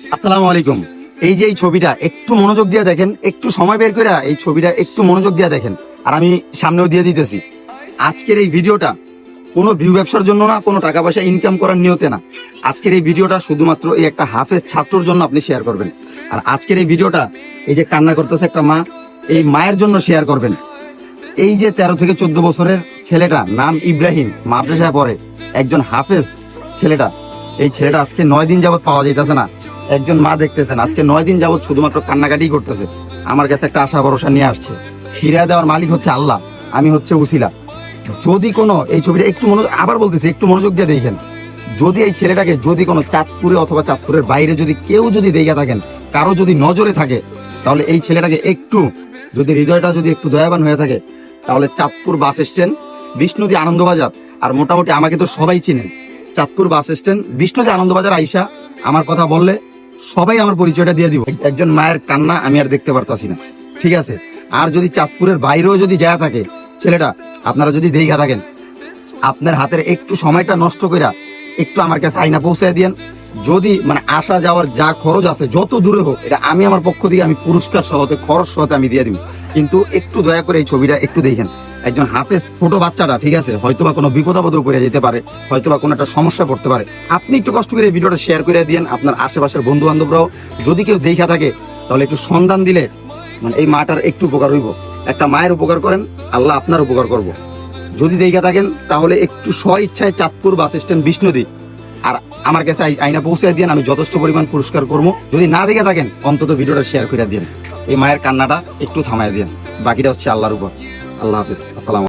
আসসালামু আলাইকুম। এই যে এই ছবিটা একটু মনোযোগ দিয়ে দেখেন, একটু সময় বের করে এই ছবিটা একটু মনোযোগ দিয়ে দেখেন, আর আমি সামনেও দিয়ে দিতেছি। আজকের এই ভিডিওটা কোনো ভিউ ব্যবসার জন্য না, কোনো টাকা পয়সা ইনকাম করার নিয়তে না। আজকের এই ভিডিওটা শুধুমাত্র এই একটা হাফেজ ছাত্রর জন্য আপনি শেয়ার করবেন। আর আজকের এই ভিডিওটা এই যে কান্না করতেছে একটা মা, এই মায়ের জন্য শেয়ার করবেন। এই যে 13 থেকে 14 বছরের ছেলেটা, নাম ইব্রাহিম, মাদ্রাসায় পড়ে, একজন হাফেজ ছেলেটা। এই ছেলেটা আজকে 9 দিন যাবত পাওয়া যাইতেছে না। একজন মা দেখতেছেন আজকে 9 দিন যাবত শুধুমাত্র কান্নাকাটি করতেছে। আমার কাছে একটা আশা ভরসা নিয়ে আসছে। ফিরিয়ে দেওয়ার মালিক হচ্ছে আল্লাহ, আমি হচ্ছে উসিলা। যদি কোনো এই ছবিটা একটু মনোযোগ, আবার বলতেছি একটু মনোযোগ দিয়ে দেখেন, যদি এই ছেলেটাকে যদি কোনো চাঁদপুরে অথবা চাঁদপুরের বাইরে যদি কেউ যদি দেখে থাকেন, কারো যদি নজরে থাকে, তাহলে এই ছেলেটাকে একটু যদি হৃদয়টা যদি একটু দয়াবান হয়ে থাকে, তাহলে চাঁদপুর বাস স্ট্যান্ড, বিষ্ণুদী আনন্দবাজার, আর মোটামুটি আমাকে তো সবাই চিনেন, চাঁদপুর বাস স্ট্যান্ড, বিষ্ণুদী আনন্দবাজার আইসা আমার কথা বললে সবাই আমার পরিচয়টা দিয়ে দিব। একজন মায়ের কান্না আমি আর দেখতে পারতাছি না, ঠিক আছে? আর যদি চাঁদপুরের বাইরেও যদি যায় থাকে ছেলেটা, আপনারা যদি দেখা থাকেন, আপনার হাতের একটু সময়টা নষ্ট করে একটু আমার কাছে আইনা পৌঁছায় দিয়েন। যদি মানে আসা যাওয়ার যা খরচ আছে যত দূরে হোক, এটা আমি আমার পক্ষ থেকে আমি পুরস্কার সহতে খরচ সহতে আমি দিয়ে দিব। কিন্তু একটু দয়া করে এই ছবিটা একটু দেখেন। একজন হাফেজ ছোট বাচ্চাটা, ঠিক আছে, হয়তোবা কোনো বিপদ আপদও করে যেতে পারে, হয়তোবা কোনো একটা সমস্যা পড়তে পারে। আপনি একটু কষ্ট করে এই ভিডিওটা শেয়ার করে দিয়েন। আপনার আশেপাশের বন্ধু বান্ধবরাও যদি কেউ দেখা থাকে, তাহলে একটু সন্ধান দিলে মানে এই মাটার একটু উপকার হইব। একটা মায়ের উপকার করেন, আল্লাহ আপনার উপকার করব। যদি দেখা থাকেন তাহলে একটু স্ব ইচ্ছায় চাঁদপুর বাস স্ট্যান্ড, বিষ্ণুদী, আর আমার কাছে আইনা পৌঁছে দিন, আমি যথেষ্ট পরিমাণ পুরস্কার করবো। যদি না দেখে থাকেন অন্তত ভিডিওটা শেয়ার করে দিন। এই মায়ের কান্নাটা একটু থামায় দিন, বাকিটা হচ্ছে আল্লাহর উপর। আল্লাহ হাফিজ, আসসালাম।